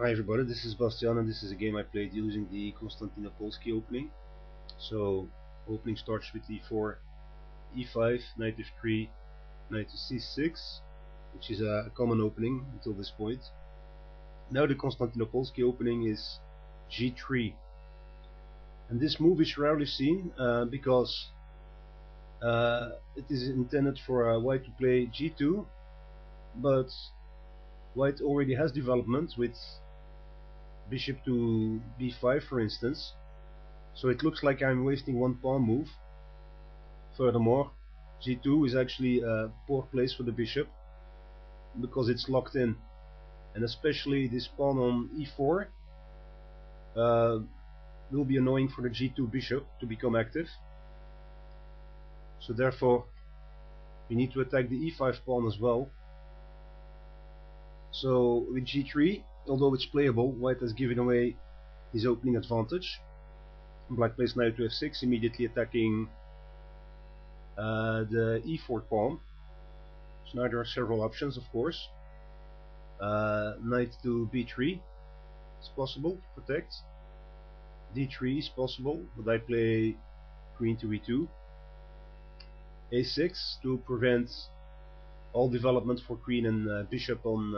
Hi everybody, this is Bastiaan and this is a game I played using the Konstantinopolkski opening. So, opening starts with e4, e5, knight f3, knight to c6, which is a common opening until this point. Now the Konstantinopolkski opening is g3. And this move is rarely seen because it is intended for white to play g2, but white already has development with bishop to b5 for instance, so it looks like I'm wasting one pawn move. Furthermore, g2 is actually a poor place for the bishop because it's locked in, and especially this pawn on e4 will be annoying for the g2 bishop to become active. So therefore we need to attack the e5 pawn as well. So with g3, although it's playable, white has given away his opening advantage. Black plays knight to f6, immediately attacking the e4 pawn. So now there are several options, of course. Knight to b3 is possible to protect. d3 is possible, but I play queen to e2. a6 to prevent all development for queen and bishop on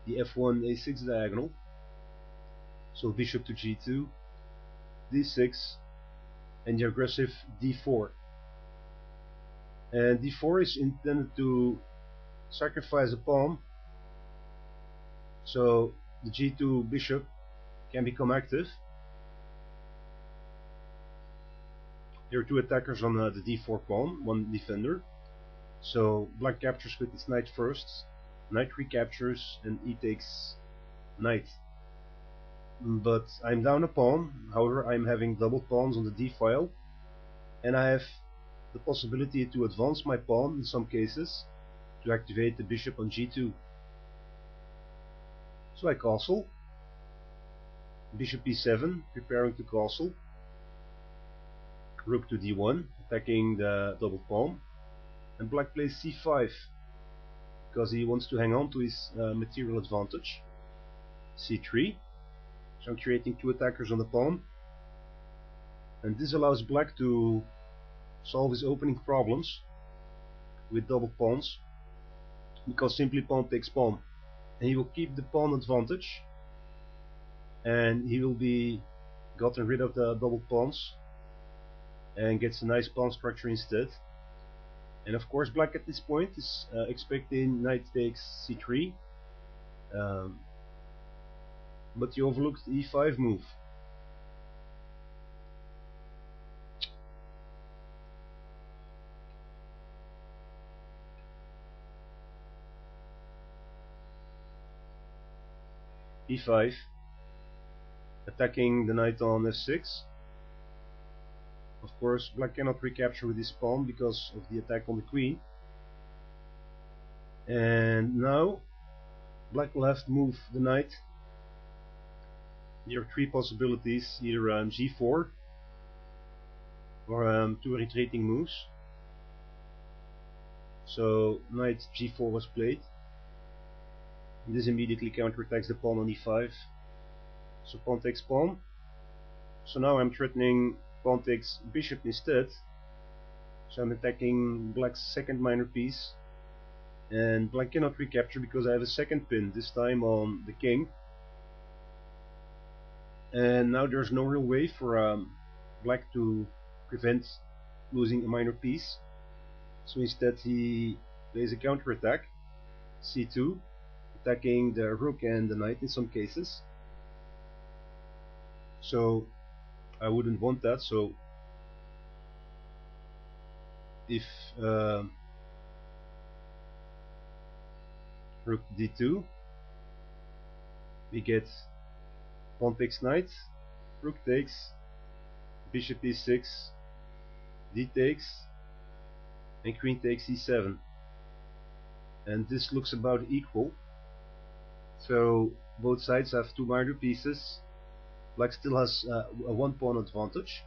the f1 a6 diagonal. So bishop to g2, d6, and the aggressive d4. And d4 is intended to sacrifice a pawn, so the g2 bishop can become active. There are two attackers on the d4 pawn, one defender. So black captures with its knight first, knight recaptures, and e takes knight. But I'm down a pawn, however I'm having double pawns on the d file, and I have the possibility to advance my pawn in some cases to activate the bishop on g2. So I castle, bishop e7, preparing to castle, rook to d1, attacking the double pawn, and black plays c5 because he wants to hang on to his material advantage. c3, so I'm creating two attackers on the pawn, and this allows black to solve his opening problems with double pawns, because simply pawn takes pawn, and he will keep the pawn advantage, and he will be gotten rid of the double pawns and gets a nice pawn structure instead. And of course black at this point is expecting knight takes c3, but he overlooked the e5 move. e5, attacking the knight on f6. Of course black cannot recapture with his pawn because of the attack on the queen. And now black will have to move the knight. There are three possibilities, either g4 or two retreating moves. So knight g4 was played. This immediately counterattacks the pawn on e5. So pawn takes pawn. So now I'm threatening pawn takes bishop instead. So I'm attacking black's second minor piece. And black cannot recapture because I have a second pin, this time on the king. And now there's no real way for black to prevent losing a minor piece. So instead he plays a counterattack, c2, attacking the rook and the knight in some cases. So I wouldn't want that. So if rook d2, we get pawn takes knight, rook takes, bishop e6, d takes, and queen takes e7. And this looks about equal. So both sides have two minor pieces. Black still has a one pawn advantage.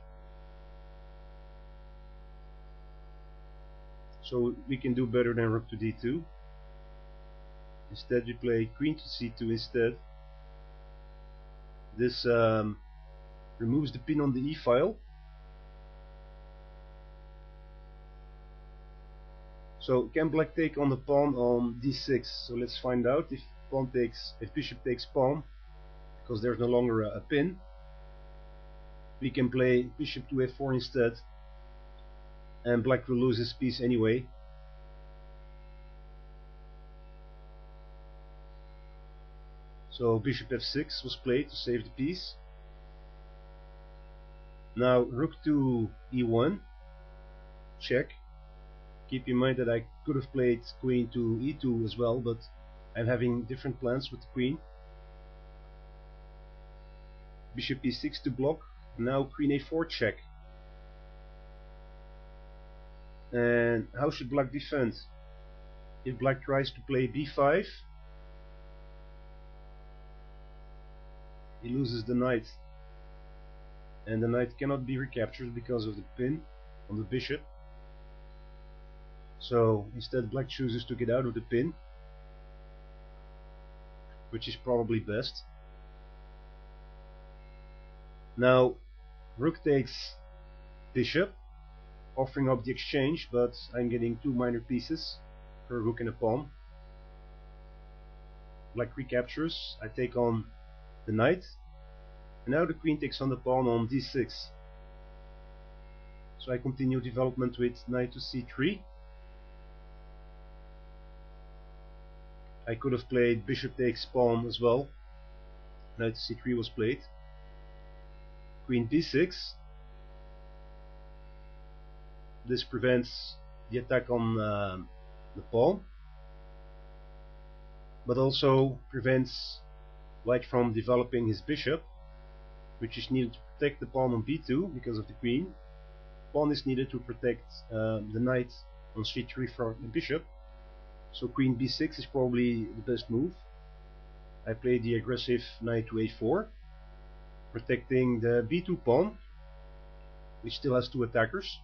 So we can do better than rook to d2. Instead we play queen to c2 instead. This removes the pin on the e-file. So can black take on the pawn on d6? So let's find out. If bishop takes pawn, because there's no longer a pin, we can play bishop to f4 instead, and black will lose his piece anyway. So bishop f6 was played to save the piece. Now rook to e1, check. Keep in mind that I could have played queen to e2 as well, but I'm having different plans with the queen. Bishop e6 to block. Now queen a4 check. And how should black defend? If black tries to play b5, he loses the knight, and the knight cannot be recaptured because of the pin on the bishop. So instead black chooses to get out of the pin, which is probably best. Now rook takes bishop, offering up the exchange, but I'm getting two minor pieces per rook and a pawn. Black recaptures, I take on the knight, and now the queen takes on the pawn on d6. So I continue development with knight to c3. I could have played bishop takes pawn as well. Knight to c3 was played. Queen b6. This prevents the attack on the pawn, but also prevents white from developing his bishop, which is needed to protect the pawn on b2 because of the queen. Pawn is needed to protect the knight on c3 from the bishop. So queen b6 is probably the best move. I play the aggressive knight to a4, protecting the b2 pawn, which still has two attackers,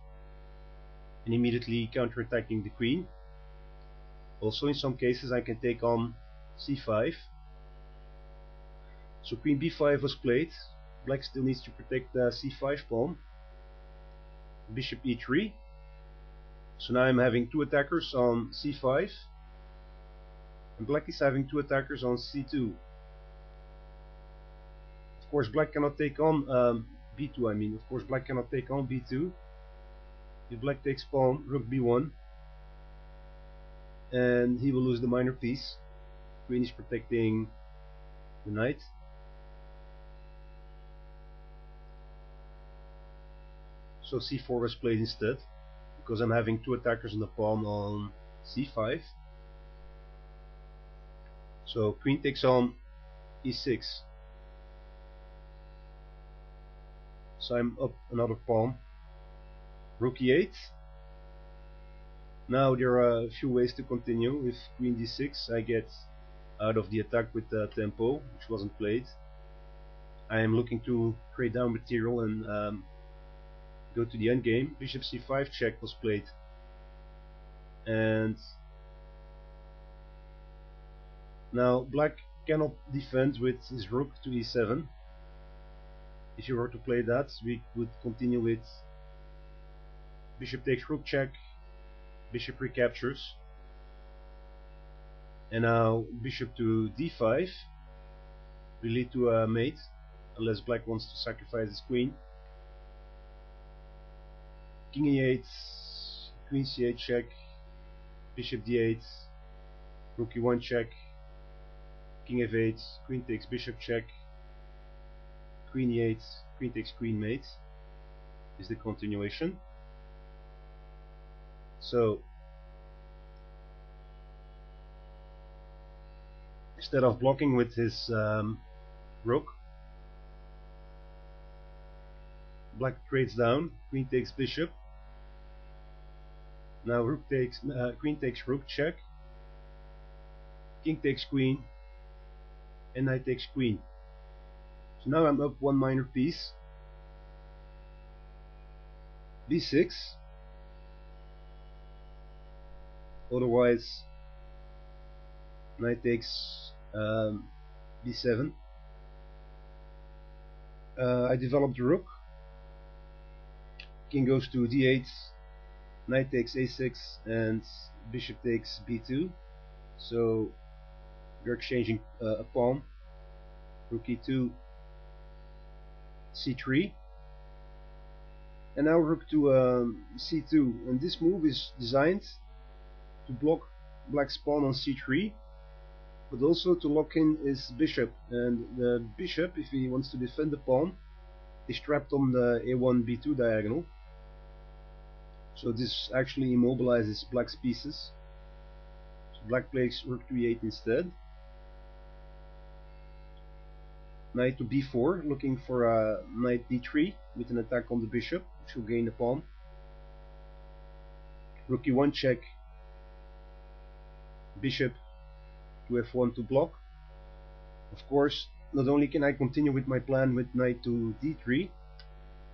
and immediately counterattacking the queen. Also in some cases I can take on c5. So queen b5 was played. Black still needs to protect the c5 pawn. Bishop e3. So now I'm having two attackers on c5, and black is having two attackers on c2. Of course black cannot take on b2, of course black cannot take on b2. If black takes pawn, rook b1, and he will lose the minor piece. Queen is protecting the knight. So c4 was played instead, because I'm having two attackers on the pawn on c5. So queen takes on e6. So I'm up another pawn. Rook e8. Now there are a few ways to continue. With queen d6 I get out of the attack with the tempo, which wasn't played. I am looking to trade down material and go to the endgame. Bishop c5 check was played, and now black cannot defend with his rook to e7. If you were to play that, we would continue with bishop takes rook check, bishop recaptures, and now bishop to d5 will lead to a mate, unless black wants to sacrifice his queen. King e8, queen c8 check, bishop d8, rook e1 check, king f8, queen takes bishop check, queen e8, queen takes queen mate is the continuation. So instead of blocking with his rook, black trades down, queen takes bishop. Now queen takes rook check, king takes queen, and knight takes queen. So now I'm up one minor piece. b6. Otherwise, knight takes b7. I developed the rook. King goes to d8, knight takes a6, and bishop takes b2. So we're exchanging a pawn. Rook e2, c3, and now rook to c2. And this move is designed to block black's pawn on c3, but also to lock in his bishop. And the bishop, if he wants to defend the pawn, is trapped on the a1 b2 diagonal. So this actually immobilizes black's pieces. So black plays rook to e8 instead. Knight to b4, looking for a knight d3 with an attack on the bishop, which will gain the pawn. Rook e1 check, bishop to f1 to block. Of course, not only can I continue with my plan with knight to d3,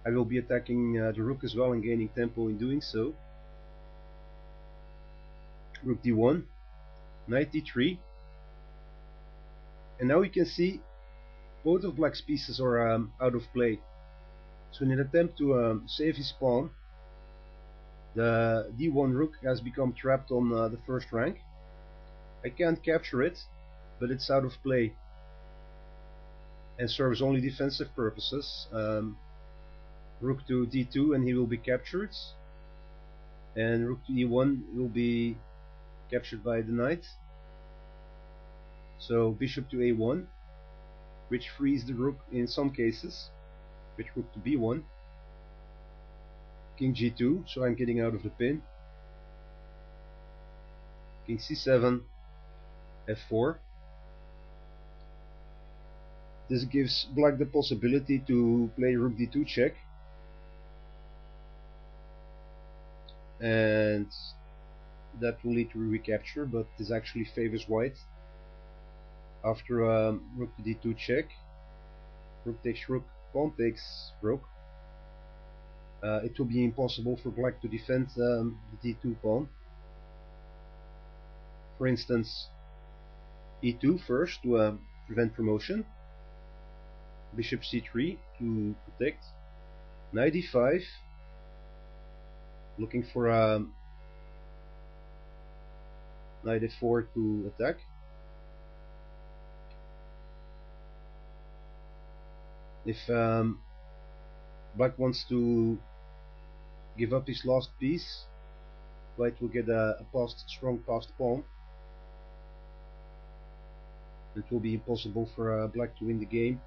I will be attacking the rook as well and gaining tempo in doing so. Rook d1, knight d3, and now you can see both of black's pieces are out of play. So in an attempt to save his pawn, the d1 rook has become trapped on the first rank. I can't capture it, but it's out of play and serves only defensive purposes. Rook to d2 and he will be captured, and rook to e1 will be captured by the knight. So bishop to a1, which frees the rook in some cases, with rook to b1. King g2, so I'm getting out of the pin. King c7, f4. This gives black the possibility to play rook d2 check, and that will lead to a recapture, but this actually favors white. After rook to d2 check, rook takes rook, pawn takes rook. It will be impossible for black to defend the d2 pawn. For instance, e2 first to prevent promotion, bishop c3 to protect, knight e5, looking for knight f4 to attack. If black wants to give up his last piece, white will get a strong passed pawn. It will be impossible for black to win the game.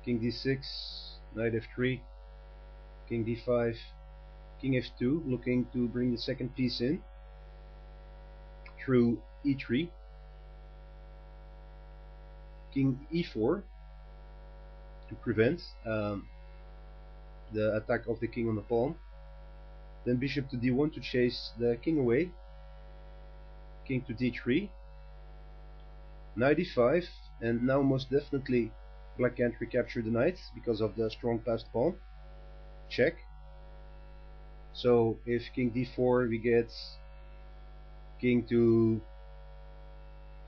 King d6, knight f3, king d5, king f2, looking to bring the second piece in through e3, king e4 to prevent the attack of the king on the pawn. Then bishop to d1 to chase the king away, king to d3, knight e5, and now most definitely black can't recapture the knight because of the strong passed pawn. Check. So if king d4, we get king to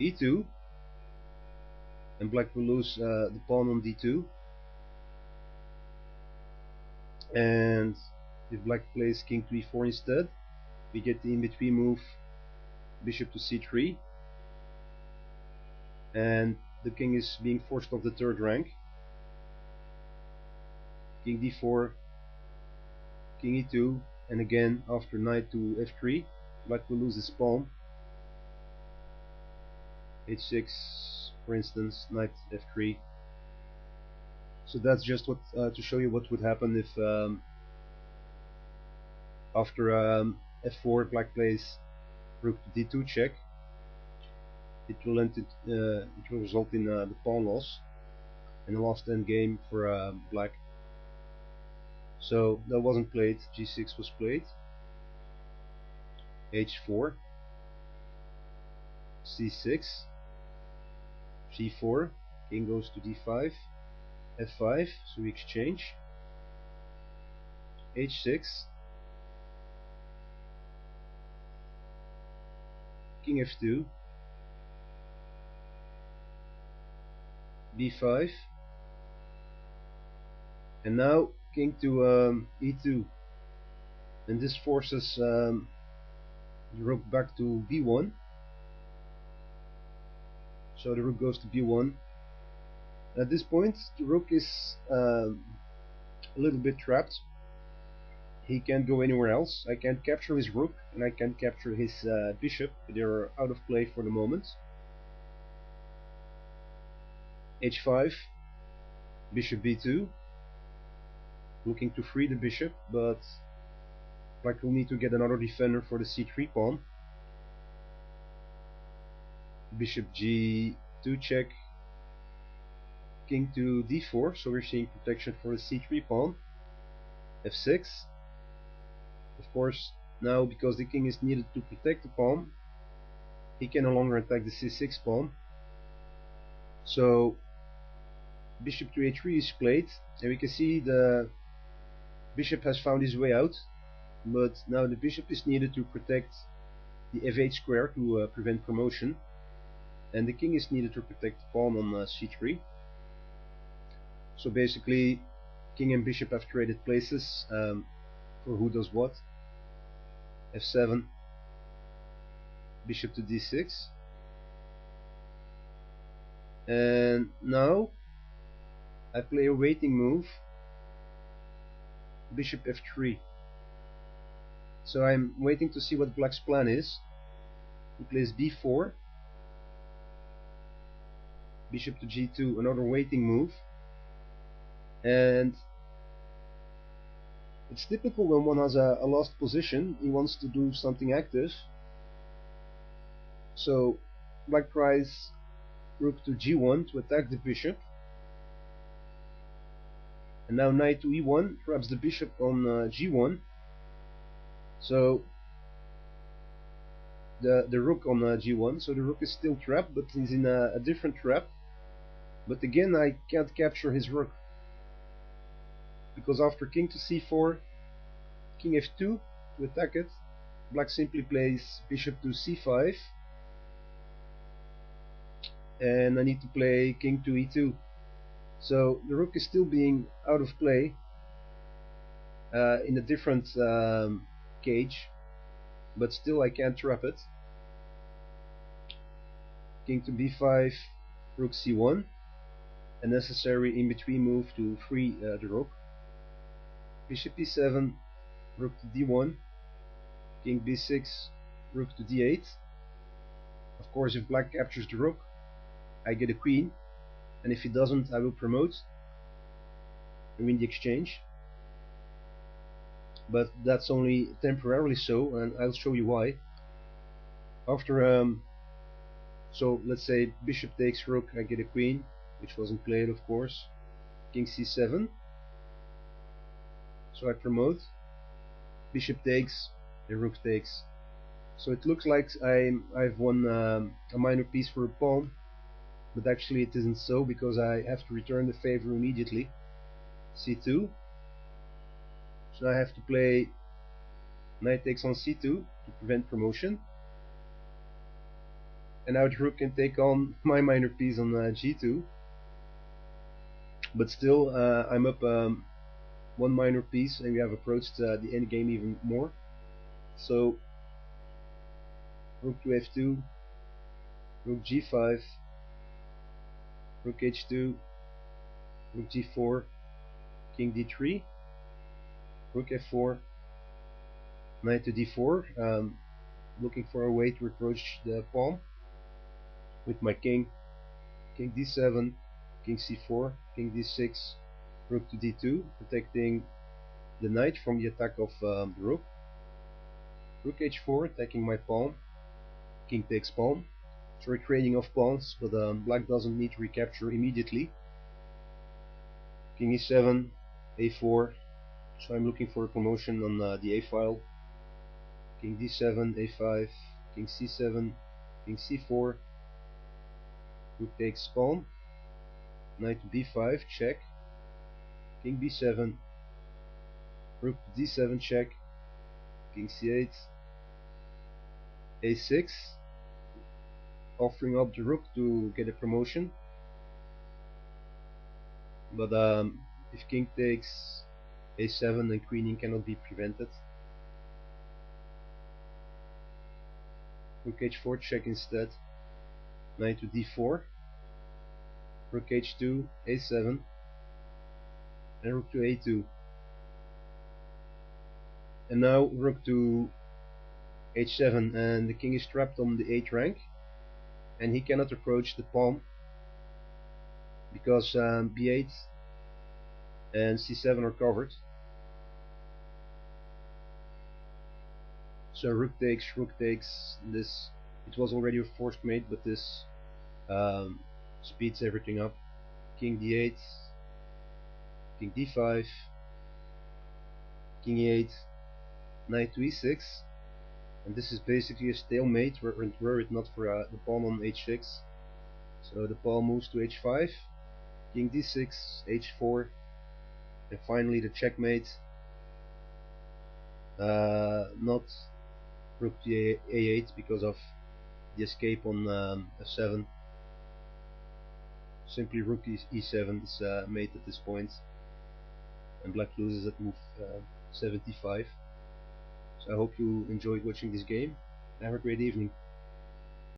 e2, and black will lose the pawn on d2. And if black plays king to e4 instead, we get the in-between move bishop to c3, and the king is being forced off the third rank. King d4, king e2, and again after knight to f3, black will lose his pawn. h6, for instance, knight f3. So that's just what to show you what would happen if after f4 black plays rook to d2 check. It will result in the pawn loss and the last endgame for black. So that wasn't played. g6 was played. h4, c6, g4, king goes to d5, f5, so we exchange. h6, king f2, b5, And now king to e2, and this forces the rook back to b1. So the rook goes to b1. At this point, the rook is a little bit trapped. He can't go anywhere else. I can't capture his rook, and I can't capture his bishop. They're out of play for the moment. h5, bishop b2, looking to free the bishop, but black will need to get another defender for the c3 pawn. Bishop g2 check, king to d4, so we're seeing protection for the c3 pawn. f6. Of course, now because the king is needed to protect the pawn, he can no longer attack the c6 pawn. So bishop to a3 is played, and we can see the bishop has found his way out, but now the bishop is needed to protect the f8 square to prevent promotion, and the king is needed to protect the pawn on c3. So basically, king and bishop have traded places for who does what. f7, bishop to d6, and now I play a waiting move, bishop f3. So I'm waiting to see what black's plan is. He plays b4, bishop to g2, another waiting move, and it's typical when one has a lost position, he wants to do something active. So black tries rook to g1 to attack the bishop, and now knight to e1 traps the bishop on g1. So the rook on g1, so the rook is still trapped, but he's in a different trap. But again, I can't capture his rook, because after king to c4, king f2 to attack it, black simply plays bishop to c5, and I need to play king to e2. So the rook is still being out of play in a different cage, but still I can't trap it. King to b5, rook c1, a necessary in-between move to free the rook. Bishop e7, rook to d1, king b6, rook to d8. Of course, if black captures the rook, I get a queen, and if he doesn't, I will promote and win the exchange. But that's only temporarily so, and I'll show you why. After so let's say bishop takes rook, I get a queen, which wasn't played, of course. King c7, so I promote. Bishop takes, the rook takes. So it looks like I've won a minor piece for a pawn, but actually it isn't so, because I have to return the favor immediately. c2, so I have to play knight takes on c2 to prevent promotion, and now the rook can take on my minor piece on g2, but still I'm up one minor piece, and we have approached the endgame even more. So rook to f2, rook g5, rook h2, rook g4, king d3, rook f4, knight to d4, looking for a way to approach the pawn with my king. King d7, king c4, king d6, rook to d2, protecting the knight from the attack of the rook. Rook h4, attacking my pawn. King takes pawn. So we're trading off pawns, but black doesn't need to recapture immediately. King e7, a4, so I'm looking for a promotion on the a file. King d7, a5, king c7, king c4, rook takes pawn, knight to b5, check, king b7, rook to d7, check, king c8, a6, offering up the rook to get a promotion, but If king takes a7, then queening cannot be prevented. Rook h4 check instead. Knight to d4. Rook h2, a7, and rook to a2. And now rook to h7, and the king is trapped on the 8th rank, and he cannot approach the pawn because b8 and c7 are covered. So rook takes. This, it was already a forced mate, but this speeds everything up. King d8, king d5, king e8, knight to e6, and this is basically a stalemate were it not for the pawn on h6. So the pawn moves to h5, king d6, h4, and finally the checkmate. Not rook to a8 because of the escape on f7. Simply rook e7 is mate at this point, and black loses at move 75. So I hope you enjoyed watching this game. Have a great evening.